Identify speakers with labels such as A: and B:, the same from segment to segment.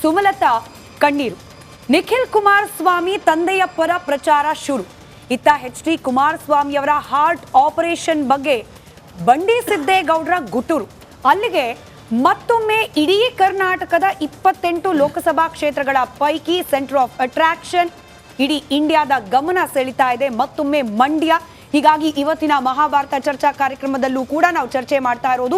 A: ಸುಮಲತಾ ಕಣ್ಣೀರು. ನಿಖಿಲ್ ಕುಮಾರಸ್ವಾಮಿ ತಂದೆಯ ಪರ ಪ್ರಚಾರ ಶುರು. ಇತ್ತ HD ಕುಮಾರಸ್ವಾಮಿಯವರ ಹಾರ್ಟ್ ಆಪರೇಷನ್ ಬಗ್ಗೆ ಬಂಡಿ ಸಿದ್ದೇಗೌಡರ ಗುಟುರು. ಅಲ್ಲಿಗೆ ಮತ್ತೊಮ್ಮೆ ಇಡೀ ಕರ್ನಾಟಕದ 28 ಲೋಕಸಭಾ ಕ್ಷೇತ್ರಗಳ ಪೈಕಿ ಸೆಂಟರ್ ಆಫ್ ಅಟ್ರಾಕ್ಷನ್ ಇಡೀ ಇಂಡಿಯಾದ ಗಮನ ಸೆಳೀತಾ ಇದೆ ಮತ್ತೊಮ್ಮೆ ಮಂಡ್ಯ. ಹೀಗಾಗಿ ಇವತ್ತಿನ ಮಹಾಭಾರತ ಚರ್ಚಾ ಕಾರ್ಯಕ್ರಮದಲ್ಲೂ ಕೂಡ ನಾವು ಚರ್ಚೆ ಮಾಡ್ತಾ ಇರೋದು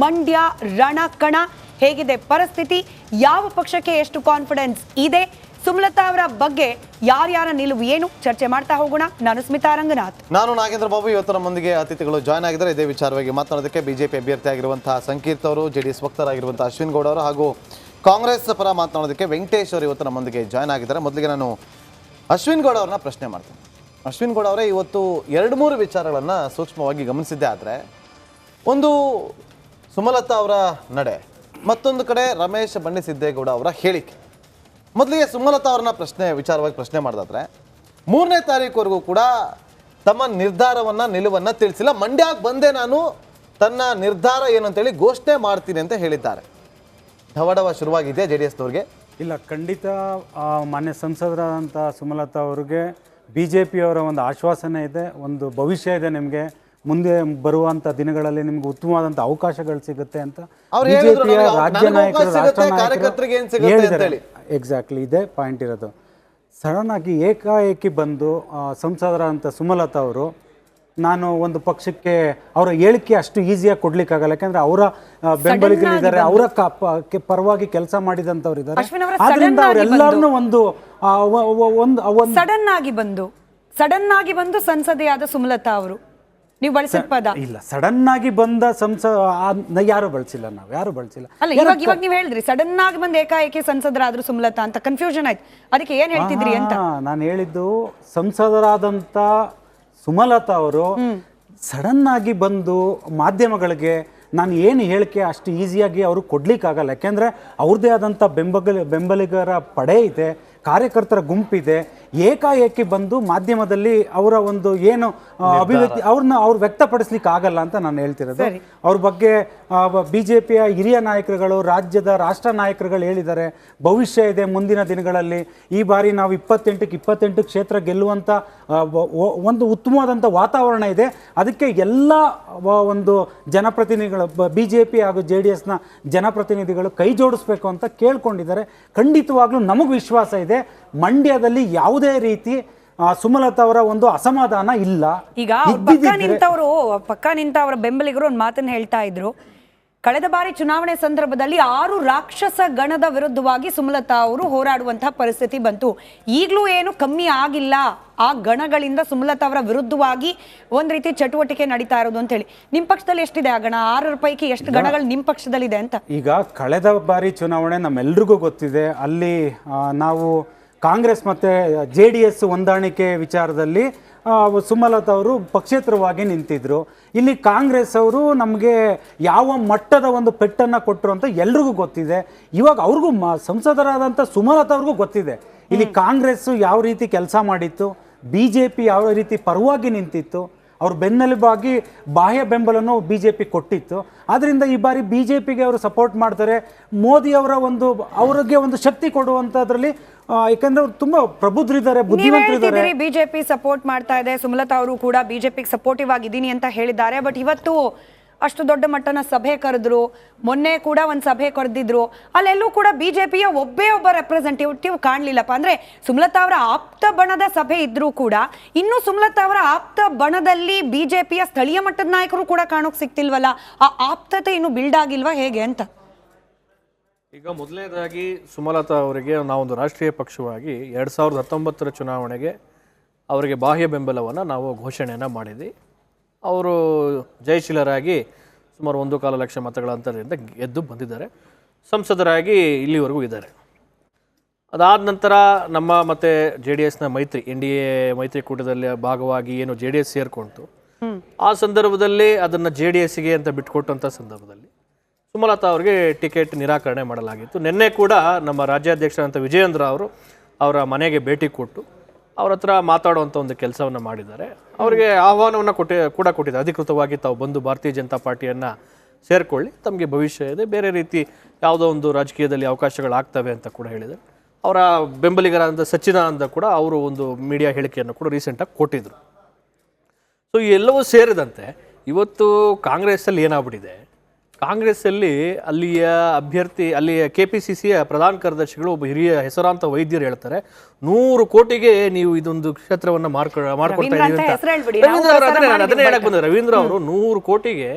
A: ಮಂಡ್ಯ ರಣಕಣ. ಹೇಗಿದೆ ಪರಿಸ್ಥಿತಿ, ಯಾವ ಪಕ್ಷಕ್ಕೆ ಎಷ್ಟು ಕಾನ್ಫಿಡೆನ್ಸ್ ಇದೆ, ಸುಮಲತಾ ಅವರ ಬಗ್ಗೆ ಯಾರ್ಯಾರ ನಿಲುವು ಏನು, ಚರ್ಚೆ ಮಾಡ್ತಾ ಹೋಗೋಣ. ನಾನು ಸ್ಮಿತಾ ರಂಗನಾಥ್.
B: ನಾನು ನಾಗೇಂದ್ರ ಬಾಬು. ಇವತ್ತು ನಮ್ಮೊಂದಿಗೆ ಅತಿಥಿಗಳು ಜಾಯ್ನ್ ಆಗಿದ್ದಾರೆ. ಇದೇ ವಿಚಾರವಾಗಿ ಮಾತನಾಡೋದಕ್ಕೆ ಬಿಜೆಪಿ ಅಭ್ಯರ್ಥಿ ಆಗಿರುವಂತಹ ಸಂಕೀರ್ತ್ ಅವರು, JDS ವಕ್ತಾರಾಗಿರುವಂತಹ ಅಶ್ವಿನ್ ಗೌಡ ಅವರು ಹಾಗೂ ಕಾಂಗ್ರೆಸ್ ಪರ ಮಾತನಾಡೋದಕ್ಕೆ ವೆಂಕಟೇಶ್ ಅವರು ಇವತ್ತು ನಮ್ಮೊಂದಿಗೆ ಜಾಯ್ನ್ ಆಗಿದ್ದಾರೆ. ಮೊದಲಿಗೆ ನಾನು ಅಶ್ವಿನ್ ಗೌಡ ಅವ್ರನ್ನ ಪ್ರಶ್ನೆ ಮಾಡ್ತೇನೆ. ಅಶ್ವಿನ್ ಗೌಡ ಅವರೇ, ಇವತ್ತು 2-3 ವಿಚಾರಗಳನ್ನು ಸೂಕ್ಷ್ಮವಾಗಿ ಗಮನಿಸಿದ್ದೆ. ಆದರೆ ಒಂದು ಸುಮಲತಾ ಅವರ ನಡೆ, ಮತ್ತೊಂದು ಕಡೆ ರಮೇಶ್ ಬಂಡಿ ಸಿದ್ದೇಗೌಡ ಅವರ ಹೇಳಿಕೆ. ಮೊದಲಿಗೆ ಸುಮಲತಾ ಅವ್ರನ್ನ ವಿಚಾರವಾಗಿ ಪ್ರಶ್ನೆ ಮಾಡೋದಾದ್ರೆ, 3ನೇ ತಾರೀಕುವರೆಗೂ ಕೂಡ ತಮ್ಮ ನಿರ್ಧಾರವನ್ನ ನಿಲುವನ್ನ ತಿಳಿಸಿಲ್ಲ. ಮಂಡ್ಯಕ್ಕೆ ಬಂದೆ ನಾನು, ತನ್ನ ನಿರ್ಧಾರ ಏನು ಅಂತೇಳಿ ಘೋಷಣೆ ಮಾಡ್ತೀನಿ ಅಂತ ಹೇಳಿದ್ದಾರೆ. ಢವಢವ ಶುರುವಾಗಿದೆ JDSನವ್ರಿಗೆ.
C: ಇಲ್ಲ, ಖಂಡಿತ ಮಾನ್ಯ ಸಂಸದರಾದಂಥ ಸುಮಲತಾ ಅವರಿಗೆ BJP ಅವರ ಒಂದು ಆಶ್ವಾಸನೆ ಇದೆ, ಒಂದು ಭವಿಷ್ಯ ಇದೆ. ನಿಮಗೆ ಮುಂದೆ ಬರುವಂಥ ದಿನಗಳಲ್ಲಿ ನಿಮ್ಗೆ ಉತ್ತಮವಾದಂಥ ಅವಕಾಶಗಳು ಸಿಗುತ್ತೆ ಅಂತ ಬಿಜೆಪಿಯ ರಾಜ್ಯ ನಾಯಕರು, ರಾಷ್ಟ್ರ ನಾಯಕರು ಹೇಳಿದ್ದಾರೆ. ಎಕ್ಸಾಕ್ಟ್ಲಿ ಇದೇ ಪಾಯಿಂಟ್ ಇರೋದು. ಸಡನ್ ಆಗಿ ಏಕಾಏಕಿ ಬಂದು ಸಂಸದರಾದಂಥ ಸುಮಲತಾ ಅವರು, ನಾನು ಒಂದು ಪಕ್ಷಕ್ಕೆ ಅವರ ಹೇಳಿಕೆ ಅಷ್ಟು ಈಸಿಯಾಗಿ ಕೊಡ್ಲಿಕ್ಕಾಗಲ್ಲ, ಯಾಕಂದ್ರೆ ಅವರ ಬೆಂಬಲಿಗರಿದ್ದಾರೆ, ಅವರ ಪರವಾಗಿ ಕೆಲಸ ಮಾಡಿದಂಥವ್ರು ಇದ್ದಾರೆ. ಆದ್ರಿಂದ ಅವರೆಲ್ಲರನ್ನೂ
A: ಸಡನ್ ಆಗಿ ಬಂದು ಸಂಸದೆಯಾದ ಸುಮಲತಾ ಅವರು, ನೀವು ಬಳಸಿದ ಪದ
C: ಇಲ್ಲ, ಸಡನ್ ಆಗಿ ಬಂದ ಯಾರು ಬಳಸಿಲ್ಲ, ನಾವು ಯಾರು ಬಳಸಿಲ್ಲ.
A: ಅಲ್ಲ, ಇವಾಗ ನೀವು ಹೇಳಿದ್ರಿ ಸಡನ್ ಆಗಿ ಬಂದು ಏಕಾಏಕಿ ಸಂಸದರಾದ್ರು ಸುಮಲತಾ ಅಂತ, ಕನ್ಫ್ಯೂಷನ್ ಆಯ್ತು. ಅದಕ್ಕೆ ಏನ್ ಹೇಳ್ತಿದ್ರಿ ಅಂತ
C: ನಾನು ಹೇಳಿದ್ದು, ಸಂಸದರಾದಂತ ಸುಮಲತಾ ಅವರು ಸಡನ್ ಆಗಿ ಬಂದು ಮಾಧ್ಯಮಗಳಿಗೆ ನಾನು ಏನು ಹೇಳಿಕೆ ಅಷ್ಟು ಈಸಿಯಾಗಿ ಅವರು ಕೊಡ್ಲಿಕ್ಕಾಗಲ್ಲ. ಯಾಕೆಂದರೆ ಅವ್ರದ್ದೇ ಆದಂಥ ಬೆಂಬಲಿಗರ ಪಡೆ ಇದೆ, ಕಾರ್ಯಕರ್ತರ ಗುಂಪಿದೆ. ಏಕಾಏಕಿ ಬಂದು ಮಾಧ್ಯಮದಲ್ಲಿ ಅವರ ಒಂದು ಏನು ಅಭಿವ್ಯಕ್ತಿ ಅವ್ರು ವ್ಯಕ್ತಪಡಿಸ್ಲಿಕ್ಕೆ ಆಗಲ್ಲ ಅಂತ ನಾನು ಹೇಳ್ತಿರೋದು. ಅವ್ರ ಬಗ್ಗೆ BJPಯ ಹಿರಿಯ ನಾಯಕರುಗಳು, ರಾಜ್ಯದ ರಾಷ್ಟ್ರ ನಾಯಕರುಗಳು ಹೇಳಿದ್ದಾರೆ, ಭವಿಷ್ಯ ಇದೆ ಮುಂದಿನ ದಿನಗಳಲ್ಲಿ. ಈ ಬಾರಿ ನಾವು 28 ಕ್ಷೇತ್ರ ಗೆಲ್ಲುವಂಥ ಒಂದು ಉತ್ತಮವಾದಂಥ ವಾತಾವರಣ ಇದೆ. ಅದಕ್ಕೆ ಎಲ್ಲ ಒಂದು ಜನಪ್ರತಿನಿಧಿಗಳು, BJP ಹಾಗೂ JDSನ ಜನಪ್ರತಿನಿಧಿಗಳು ಕೈ ಜೋಡಿಸ್ಬೇಕು ಅಂತ ಕೇಳ್ಕೊಂಡಿದ್ದಾರೆ. ಖಂಡಿತವಾಗ್ಲೂ ನಮಗೆ ವಿಶ್ವಾಸ ಇದೆ, ಮಂಡ್ಯದಲ್ಲಿ ಯಾವುದೇ ರೀತಿ ಸುಮಲತಾ ಅವರ ಒಂದು ಅಸಮಾಧಾನ ಇಲ್ಲ.
A: ಈಗ ಪಕ್ಕ ನಿಂತ ಅವರ ಬೆಂಬಲಿಗರು ಒಂದು ಮಾತನ್ನು ಹೇಳ್ತಾ ಇದ್ರು, ಕಳೆದ ಬಾರಿ ಚುನಾವಣೆ ಸಂದರ್ಭದಲ್ಲಿ 6 ರಾಕ್ಷಸ ಗಣದ ವಿರುದ್ಧವಾಗಿ ಸುಮಲತಾ ಅವರು ಹೋರಾಡುವಂತಹ ಪರಿಸ್ಥಿತಿ ಬಂತು. ಈಗಲೂ ಏನು ಕಮ್ಮಿ ಆಗಿಲ್ಲ, ಆ ಗಣಗಳಿಂದ ಸುಮಲತಾ ಅವರ ವಿರುದ್ಧವಾಗಿ ಒಂದ್ ರೀತಿ ಚಟುವಟಿಕೆ ನಡೀತಾ ಇರೋದು ಅಂತ ಹೇಳಿ. ನಿಮ್ ಪಕ್ಷದಲ್ಲಿ ಎಷ್ಟಿದೆ ಆ ಗಣ? 6 ಪೈಕಿ ಎಷ್ಟು ಗಣಗಳು ನಿಮ್ ಪಕ್ಷದಲ್ಲಿದೆ ಅಂತ?
C: ಈಗ ಕಳೆದ ಬಾರಿ ಚುನಾವಣೆ ನಮ್ಮೆಲ್ರಿಗೂ ಗೊತ್ತಿದೆ. ಅಲ್ಲಿ ನಾವು ಕಾಂಗ್ರೆಸ್ ಮತ್ತು JDS ಹೊಂದಾಣಿಕೆ ವಿಚಾರದಲ್ಲಿ ಸುಮಲತಾ ಅವರು ಪಕ್ಷೇತರವಾಗಿ ನಿಂತಿದ್ರು. ಇಲ್ಲಿ ಕಾಂಗ್ರೆಸ್ ಅವರು ನಮಗೆ ಯಾವ ಮಟ್ಟದ ಒಂದು ಪೆಟ್ಟನ್ನು ಕೊಟ್ಟರು ಅಂತ ಎಲ್ರಿಗೂ ಗೊತ್ತಿದೆ. ಇವಾಗ ಅವ್ರಿಗೂ ಸಂಸದರಾದಂಥ ಸುಮಲತಾ ಅವ್ರಿಗೂ ಗೊತ್ತಿದೆ ಇಲ್ಲಿ ಕಾಂಗ್ರೆಸ್ ಯಾವ ರೀತಿ ಕೆಲಸ ಮಾಡಿತ್ತು, BJP ಯಾವ ರೀತಿ ಪರವಾಗಿ ನಿಂತಿತ್ತು, ಅವ್ರ ಬೆನ್ನೆಲುಬಾಗಿ ಬಾಹ್ಯ ಬೆಂಬಲನ್ನು BJP ಕೊಟ್ಟಿತ್ತು. ಆದ್ದರಿಂದ ಈ ಬಾರಿ BJPಗೆ ಅವರು ಸಪೋರ್ಟ್ ಮಾಡ್ತಾರೆ. ಮೋದಿ ಅವರ ಅವ್ರಿಗೆ ಒಂದು ಶಕ್ತಿ ಕೊಡುವಂಥದ್ರಲ್ಲಿ, ಯಾಕಂದ್ರೆ ಅವ್ರು ತುಂಬಾ ಪ್ರಬುದ್ಧರಿದ್ದಾರೆ, ಬುದ್ಧಿವಂತರಿದ್ದಾರೆ.
A: BJP ಸಪೋರ್ಟ್ ಮಾಡ್ತಾ ಇದೆ, ಸುಮಲತಾ ಅವರು ಕೂಡ BJPಗೆ ಸಪೋರ್ಟಿವ್ ಆಗಿದ್ದೀನಿ ಅಂತ ಹೇಳಿದ್ದಾರೆ. ಬಟ್ ಇವತ್ತು ಅಷ್ಟು ದೊಡ್ಡ ಮಟ್ಟನ ಸಭೆ ಕರೆದ್ರು, ಮೊನ್ನೆ ಕೂಡ ಒಂದು ಸಭೆ ಕರೆದಿದ್ರು, ಅಲ್ಲೆಲ್ಲೂ ಕೂಡ BJPಯ ಒಬ್ಬ ರೆಪ್ರೆಸೆಂಟೇಟಿವ್ ಕಾಣಲಿಲ್ಲಪ್ಪ. ಅಂದ್ರೆ ಸುಮಲತಾ ಅವರ ಆಪ್ತ ಬಣದ ಸಭೆ ಇದ್ರೂ ಕೂಡ ಇನ್ನು ಸುಮಲತಾ ಅವರ ಆಪ್ತ ಬಣದಲ್ಲಿ BJPಯ ಸ್ಥಳೀಯ ಮಟ್ಟದ ನಾಯಕರು ಕೂಡ ಕಾಣೋಕ್ ಸಿಗ್ತಿಲ್ವಲ್ಲ, ಆ ಆಪ್ತತೆ ಇನ್ನು ಬಿಲ್ಡ್ ಆಗಿಲ್ವಾ ಹೇಗೆ ಅಂತ?
D: ಈಗ ಮೊದಲನೇದಾಗಿ ಸುಮಲತಾ ಅವರಿಗೆ ನಾವೊಂದು ರಾಷ್ಟ್ರೀಯ ಪಕ್ಷವಾಗಿ 2019ರ ಚುನಾವಣೆಗೆ ಅವರಿಗೆ ಬಾಹ್ಯ ಬೆಂಬಲವನ್ನು ನಾವು ಘೋಷಣೆಯನ್ನು ಮಾಡಿದ್ವಿ. ಅವರು ಜಯಶೀಲರಾಗಿ ಸುಮಾರು 1.25 ಲಕ್ಷ ಮತಗಳ ಅಂತರದಿಂದ ಗೆದ್ದು ಬಂದಿದ್ದಾರೆ, ಸಂಸದರಾಗಿ ಇಲ್ಲಿವರೆಗೂ ಇದ್ದಾರೆ. ಅದಾದ ನಂತರ ನಮ್ಮ ಮತ್ತು JDSನ ಮೈತ್ರಿ, NDA ಮೈತ್ರಿಕೂಟದಲ್ಲಿ ಭಾಗವಾಗಿ ಏನು JDS ಸೇರ್ಕೊಳ್ತು, ಆ ಸಂದರ್ಭದಲ್ಲಿ ಅದನ್ನು JDSಗೆ ಅಂತ ಬಿಟ್ಕೊಟ್ಟಂಥ ಸಂದರ್ಭದಲ್ಲಿ ಸುಮಲತಾ ಅವರಿಗೆ ಟಿಕೆಟ್ ನಿರಾಕರಣೆ ಮಾಡಲಾಗಿತ್ತು. ನಿನ್ನೆ ಕೂಡ ನಮ್ಮ ರಾಜ್ಯಾಧ್ಯಕ್ಷರಂಥ ವಿಜಯೇಂದ್ರ ಅವರು ಅವರ ಮನೆಗೆ ಭೇಟಿ ಕೊಟ್ಟು ಅವ್ರ ಹತ್ರ ಮಾತಾಡುವಂಥ ಒಂದು ಕೆಲಸವನ್ನು ಮಾಡಿದ್ದಾರೆ. ಅವರಿಗೆ ಆಹ್ವಾನವನ್ನು ಕೊಟ್ಟಿದ್ದಾರೆ, ಅಧಿಕೃತವಾಗಿ ತಾವು ಬಂದು ಭಾರತೀಯ ಜನತಾ ಪಾರ್ಟಿಯನ್ನು ಸೇರಿಕೊಳ್ಳಿ, ತಮಗೆ ಭವಿಷ್ಯ ಇದೆ, ಬೇರೆ ರೀತಿ ಯಾವುದೋ ಒಂದು ರಾಜಕೀಯದಲ್ಲಿ ಅವಕಾಶಗಳಾಗ್ತವೆ ಅಂತ ಕೂಡ ಹೇಳಿದರು. ಅವರ ಬೆಂಬಲಿಗರಾದ ಸಚ್ಚಿದಾನಂದ ಕೂಡ ಅವರು ಒಂದು ಮೀಡಿಯಾ ಹೇಳಿಕೆಯನ್ನು ಕೂಡ ರೀಸೆಂಟಾಗಿ ಕೊಟ್ಟಿದ್ದರು. ಸೊ ಎಲ್ಲವೂ ಸೇರಿದಂತೆ ಇವತ್ತು ಕಾಂಗ್ರೆಸ್ಸಲ್ಲಿ ಏನಾಗ್ಬಿಟ್ಟಿದೆ, ಕಾಂಗ್ರೆಸ್ಸಲ್ಲಿ ಅಲ್ಲಿಯ ಅಭ್ಯರ್ಥಿ, ಅಲ್ಲಿಯ KPCCಯ ಪ್ರಧಾನ ಕಾರ್ಯದರ್ಶಿಗಳು ಒಬ್ಬ ಹಿರಿಯ ಹೆಸರಾಂತ ವೈದ್ಯರು ಹೇಳ್ತಾರೆ 100 ಕೋಟಿಗೆ ನೀವು ಇದೊಂದು ಕ್ಷೇತ್ರವನ್ನು ಮಾಡ್ಕೊಳ್ತಾ ಇದ್ದೀವಿ ಅಂತ. ಅದನ್ನೇ ಹೇಳಕ್ ಬಂದ ರವೀಂದ್ರ ಅವರು 100 ಕೋಟಿಗೆ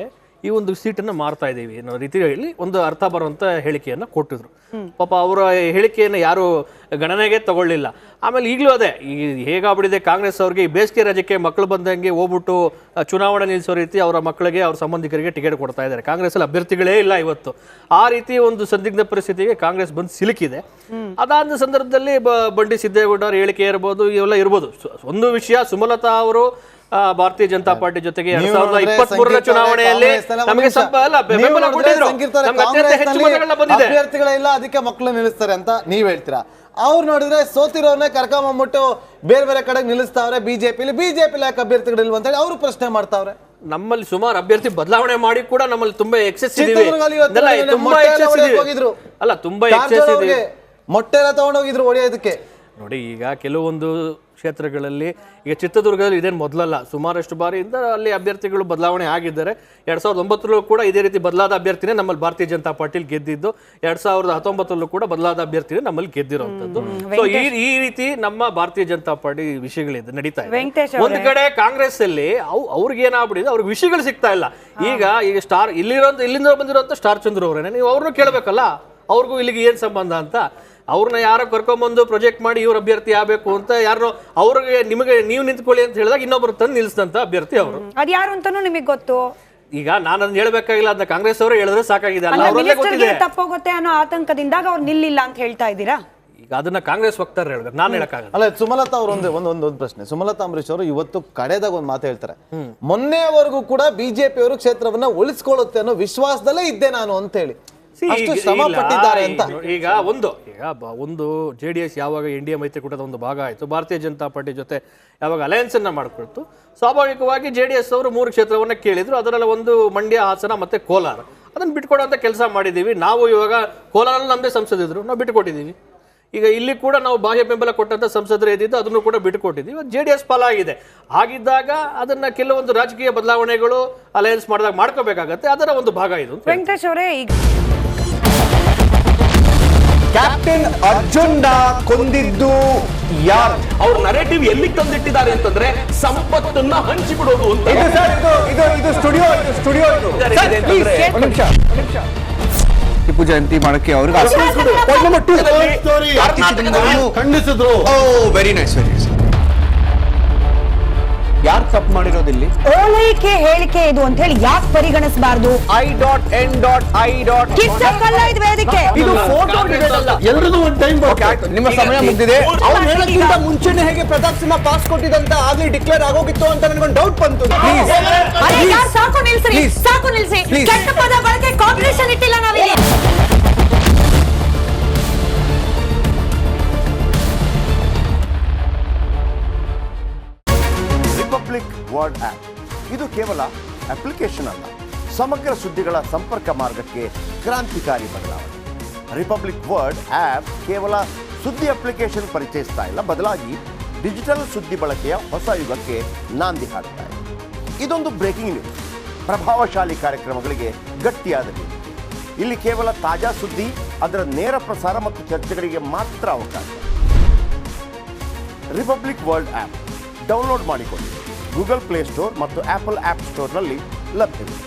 D: ಈ ಒಂದು ಸೀಟನ್ನು ಮಾರ್ತಾ ಇದ್ದೀವಿ ಅನ್ನೋ ರೀತಿಯಲ್ಲಿ ಒಂದು ಅರ್ಥ ಬರುವಂತ ಹೇಳಿಕೆಯನ್ನು ಕೊಟ್ಟಿದ್ರು. ಪಾಪ ಅವರ ಹೇಳಿಕೆಯನ್ನು ಯಾರು ಗಣನೆಗೆ ತಗೊಳ್ಳಿಲ್ಲ. ಆಮೇಲೆ ಈಗಲೂ ಅದೇ, ಈ ಹೇಗಾಗ್ಬಿಟ್ಟಿದೆ ಕಾಂಗ್ರೆಸ್ ಅವ್ರಿಗೆ ಈ ಬೇಸಿಗೆ ರಜಕ್ಕೆ ಮಕ್ಕಳು ಬಂದಂಗೆ ಹೋಗ್ಬಿಟ್ಟು ಚುನಾವಣೆ ನಿಲ್ಲಿಸೋ ರೀತಿ ಅವರ ಮಕ್ಕಳಿಗೆ ಅವ್ರ ಸಂಬಂಧಿಕರಿಗೆ ಟಿಕೆಟ್ ಕೊಡ್ತಾ ಇದ್ದಾರೆ. ಕಾಂಗ್ರೆಸ್ಸಲ್ಲಿ ಅಭ್ಯರ್ಥಿಗಳೇ ಇಲ್ಲ ಇವತ್ತು. ಆ ರೀತಿ ಒಂದು ಸಂದಿಗ್ಧ ಪರಿಸ್ಥಿತಿಗೆ ಕಾಂಗ್ರೆಸ್ ಬಂದು ಸಿಲುಕಿದೆ. ಅದಾದ ಸಂದರ್ಭದಲ್ಲಿ ಬಂಡಿ ಸಿದ್ದೇಗೌಡ ಹೇಳಿಕೆ ಇರ್ಬೋದು, ಇವೆಲ್ಲ ಇರ್ಬೋದು. ಒಂದು ವಿಷಯ, ಸುಮಲತಾ ಅವರು ಭಾರತೀಯ ಜನತಾ ಪಾರ್ಟಿ ಜೊತೆಗೆ 2023 ಚುನಾವಣೆಯಲ್ಲಿ ನಮಗೆ ಬೆಂಬಲ ಕೊಟ್ಟಿದ್ರು.
B: ಅಭ್ಯರ್ಥಿಗಳಿಲ್ಲ, ಅದಕ್ಕೆ ಮಕ್ಕಳು ನಿಲ್ಲಿಸ್ತಾರೆ ಅಂತ ನೀವ್ ಹೇಳ್ತೀರಾ. ಅವ್ರು ನೋಡಿದ್ರೆ ಸೋತಿರೋರ್ನೇ ಕರ್ಕೊಂಬಂದ್ಬಿಟ್ಟು ಬೇರೆ ಬೇರೆ ಕಡೆ ನಿಲ್ಲಿಸ್ತಾವ್ರೆ. ಬಿಜೆಪಿಲಿ ಯಾಕೆ ಅಭ್ಯರ್ಥಿಗಳಿಲ್ವ ಅಂತ ಹೇಳಿ ಅವರು ಪ್ರಶ್ನೆ ಮಾಡ್ತಾವ್ರೆ.
D: ನಮ್ಮಲ್ಲಿ ಸುಮಾರು ಅಭ್ಯರ್ಥಿ ಬದಲಾವಣೆ ಮಾಡಿ ಕೂಡ ನಮ್ಮಲ್ಲಿ ತುಂಬಾ ಎಕ್ಸೆಸ್ ಇದೆ. ಅಲ್ಲ, ತುಂಬಾ ಎಕ್ಸೆಸ್ ಇದೆ.
B: ಮೊಟ್ಟೆ ಎಲ್ಲ ತಗೊಂಡೋಗಿದ್ರು ಹೊಡೆಯೋದಕ್ಕೆ.
D: ನೋಡಿ, ಈಗ ಕೆಲವೊಂದು ಕ್ಷೇತ್ರಗಳಲ್ಲಿ, ಈಗ ಚಿತ್ರದುರ್ಗದಲ್ಲಿ ಇದೇನು ಮೊದಲಲ್ಲ, ಸುಮಾರಷ್ಟು ಬಾರಿಯಿಂದ ಅಲ್ಲಿ ಅಭ್ಯರ್ಥಿಗಳು ಬದಲಾವಣೆ ಆಗಿದ್ದಾರೆ. 2009 ಕೂಡ ಇದೇ ರೀತಿ ಬದಲಾದ ಅಭ್ಯರ್ಥಿನೇ ನಮ್ಮಲ್ಲಿ ಭಾರತೀಯ ಜನತಾ ಪಾರ್ಟಿಲಿ ಗೆದ್ದಿದ್ದು. 2019 ಕೂಡ ಬದಲಾದ ಅಭ್ಯರ್ಥಿನೇ ನಮ್ಮಲ್ಲಿ ಗೆದ್ದಿರುವಂತದ್ದು. ಸೊ ಈ ರೀತಿ ನಮ್ಮ ಭಾರತೀಯ ಜನತಾ ಪಾರ್ಟಿ ವಿಷಯಗಳಿದೆ, ನಡೀತಾ ಇದೆ. ಒಂದು ಕಡೆ ಕಾಂಗ್ರೆಸ್ ಅಲ್ಲಿ ಅವ್ರಿಗೆ ಏನಾಗ್ಬಿಟ್ಟಿದೆ, ಅವ್ರಿಗೆ ವಿಷಯಗಳು ಸಿಗ್ತಾ ಇಲ್ಲ. ಈಗ ಸ್ಟಾರ್ ಇಲ್ಲಿಂದ ಬಂದಿರುವಂತ ಸ್ಟಾರ್ ಚಂದ್ರ ಅವರೇನೆ, ನೀವು ಅವ್ರನ್ನೂ ಕೇಳಬೇಕಲ್ಲ, ಅವ್ರಿಗೂ ಇಲ್ಲಿಗೆ ಏನ್ ಸಂಬಂಧ ಅಂತ. ಅವ್ರನ್ನ ಯಾರೋ ಕರ್ಕೊಂಬಂದು ಪ್ರೊಜೆಕ್ಟ್ ಮಾಡಿ ಇವ್ರ ಅಭ್ಯರ್ಥಿ ಆಗಬೇಕು ಅಂತ ಯಾರೋ ಅವ್ರಿಗೆ ನಿಮಗೆ ನೀವು ನಿಂತ್ಕೊಳ್ಳಿ ಅಂತ ಹೇಳಿದಾಗ ಇನ್ನೊಬ್ರು ತಂದು ನಿಲ್ಲಿಸಿದಂತ ಅಭ್ಯರ್ಥಿ ಅವರು.
A: ಅದು ಯಾರು ಅಂತಾನೂ ನಿಮಗೆ ಗೊತ್ತು.
D: ಈಗ ನಾನು ಅದನ್ನ ಹೇಳ್ಬೇಕಾಗಿಲ್ಲ, ಅದನ್ನ ಕಾಂಗ್ರೆಸ್ ಅವರು ಹೇಳಿದ್ರೆ ಸಾಕಾಗಿದೆ.
A: ತಪ್ಪೋಗುತ್ತೆ ಅನ್ನೋ ಆತಂಕದಿಂದಾಗ ಅವ್ರು ನಿಲ್ಲಿಲ್ಲ ಅಂತ ಹೇಳ್ತಾ ಇದ್ದೀರಾ.
D: ಈಗ ಅದನ್ನ ಕಾಂಗ್ರೆಸ್ ವಕ್ತಾರರು ಹೇಳ್ಬೇಕು, ನಾನು ಹೇಳಕ್ಕಾಗಲ್ಲ.
B: ಅಲ್ಲ, ಸುಮಲತಾ ಅವರು ಒಂದು ಪ್ರಶ್ನೆ. ಸುಮಲತಾ ಅಂಬರೀಶ್ ಅವರು ಇವತ್ತು ಕಡೆದಾಗ ಒಂದು ಮಾತು ಹೇಳ್ತಾರೆ, ಮೊನ್ನೆವರೆಗೂ ಕೂಡ ಬಿಜೆಪಿ ಅವರು ಕ್ಷೇತ್ರವನ್ನ ಉಳಿಸ್ಕೊಳ್ಳುತ್ತೆ ಅನ್ನೋ ವಿಶ್ವಾಸದಲ್ಲೇ ಇದ್ದೆ ನಾನು ಅಂತ ಹೇಳಿ ಶ್ರಮ ಪಟ್ಟಿದ್ದಾರೆ ಅಂತ.
D: ಈಗ ಒಂದು JDS ಯಾವಾಗ NDA ಮೈತ್ರಿಕೂಟದ ಒಂದು ಭಾಗ ಆಯಿತು, ಭಾರತೀಯ ಜನತಾ ಪಾರ್ಟಿ ಜೊತೆ ಯಾವಾಗ ಅಲಯನ್ಸ್ ಅನ್ನ ಮಾಡಿಕೊಳ್ತು, ಸ್ವಾಭಾವಿಕವಾಗಿ JDS ಅವರು 3 ಕ್ಷೇತ್ರವನ್ನ ಕೇಳಿದ್ರು. ಅದರಲ್ಲಿ ಒಂದು ಮಂಡ್ಯ, ಹಾಸನ ಮತ್ತೆ ಕೋಲಾರ. ಅದನ್ನ ಬಿಟ್ಕೊಡುವಂತ ಕೆಲಸ ಮಾಡಿದೀವಿ ನಾವು. ಇವಾಗ ಕೋಲಾರಲ್ಲಿ ನಮ್ಮದೇ ಸಂಸದಿದ್ರು, ನಾವು ಬಿಟ್ಟುಕೊಟ್ಟಿದ್ದೀವಿ. ಈಗ ಇಲ್ಲಿ ಕೂಡ ನಾವು ಬಾಹ್ಯ ಬೆಂಬಲ ಕೊಟ್ಟಂತ ಸಂಸದರು ಇದ್ದಿದ್ದು, ಅದನ್ನು ಕೂಡ ಬಿಟ್ಟುಕೊಟ್ಟಿದ್ದೀವಿ. JDS ಫಲ ಆಗಿದೆ. ಆಗಿದ್ದಾಗ ಅದನ್ನ ಕೆಲವೊಂದು ರಾಜಕೀಯ ಬದಲಾವಣೆಗಳು ಅಲಯನ್ಸ್ ಮಾಡಿದಾಗ ಮಾಡ್ಕೋಬೇಕಾಗತ್ತೆ. ಅದರ ಒಂದು ಭಾಗ ಇದು.
A: ವೆಂಕಟೇಶ್ ಅವರೇ, ಈಗ
E: ಕ್ಯಾಪ್ಟನ್ ಅರ್ಜುನ್ ಕೊಂದಿದ್ದು ಯಾರು? ಅವ್ರ ನರೇಟಿವ್ ಎಲ್ಲಿ ತಂದಿಟ್ಟಿದ್ದಾರೆ ಅಂತಂದ್ರೆ ಸಂಪತ್ತನ್ನ ಹಂಚಿಬಿಡೋದು ಅಂತ. ಇದು ಸ್ಟುಡಿಯೋ ಟಿಪ್ಪು ಜಯಂತಿ ಮಾಡಕ್ಕೆ ಅವ್ರಿಗೆ ಖಂಡಿಸಿದ್ರು. Very nice. ಯಾರು ತಪ್ಪು ಮಾಡಿರೋದಿಲ್ಲಿ?
A: ಓಲೈಕೆ ಹೇಳಿಕೆ ಇದು ಅಂತ ಹೇಳಿ ಯಾಕೆ ಪರಿಗಣಿಸಬಾರದು?
E: I.N.I. ವೇದಿಕೆ ಇದು ಫೋಟೋ ಡಿಬೇಟ್ ಅಲ್ಲ, ಎಲ್ಲರದು ಒಂದು ಟೈಮ್. ನಿಮ್ಮ ಸಮಯ ಮುಗಿದಿದೆ. ಅವ್ರು ಹೇಳಕ್ಕಿಂತ ಮುಂಚೆನೆ ಹೇಗೆ ಪ್ರತಾಪ್ ಸಿಂಹ ಪಾಸ್ ಕೊಟ್ಟಿದಂತ ಆಗ್ಲಿ ಡಿಕ್ಲೇರ್ ಆಗೋಗಿತ್ತು ಅಂತ ನನಗೊಂದು ಡೌಟ್ ಬಂತು.
A: ಸಾಕು ನಿಲ್ಸಿ. ಕೆಟ್ಟ ಪದ ಬಳಕೆ ಕಾಂಬಿನೇಷನ್ ಇಟ್ಟಿಲ್ಲ ನಾವಿಲ್ಲಿ.
F: ರಿಪಬ್ಲಿಕ್ ವರ್ಡ್ ಆಪ್ ಇದು ಕೇವಲ ಅಪ್ಲಿಕೇಶನ್ ಅಲ್ಲ, ಸಮಗ್ರ ಸುದ್ದಿಗಳ ಸಂಪರ್ಕ ಮಾರ್ಗಕ್ಕೆ ಕ್ರಾಂತಿಕಾರಿ ಬದಲಾವಣೆ. ರಿಪಬ್ಲಿಕ್ ವರ್ಡ್ ಆಪ್ ಕೇವಲ ಸುದ್ದಿ ಅಪ್ಲಿಕೇಶನ್ ಪರಿಚಯಿಸ್ತಾ ಇಲ್ಲ, ಬದಲಾಗಿ ಡಿಜಿಟಲ್ ಸುದ್ದಿ ಬಳಕೆಯ ಹೊಸ ಯುಗಕ್ಕೆ ನಾಂದಿ ಹಾಡ್ತಾ ಇದೆ. ಇದೊಂದು ಬ್ರೇಕಿಂಗ್ ನ್ಯೂಸ್, ಪ್ರಭಾವಶಾಲಿ ಕಾರ್ಯಕ್ರಮಗಳಿಗೆ ಗಟ್ಟಿಯಾದ ನ್ಯೂಸ್. ಇಲ್ಲಿ ಕೇವಲ ತಾಜಾ ಸುದ್ದಿ, ಅದರ ನೇರ ಪ್ರಸಾರ ಮತ್ತು ಚರ್ಚೆಗಳಿಗೆ ಮಾತ್ರ ಅವಕಾಶ. ರಿಪಬ್ಲಿಕ್ ವರ್ಲ್ಡ್ ಆಪ್ ಡೌನ್ಲೋಡ್ ಮಾಡಿಕೊಳ್ಳಿ. ಗೂಗಲ್ ಪ್ಲೇ ಸ್ಟೋರ್ ಮತ್ತು ಆಪಲ್ ಆಪ್ ಸ್ಟೋರ್ನಲ್ಲಿ ಲಭ್ಯವಿದೆ.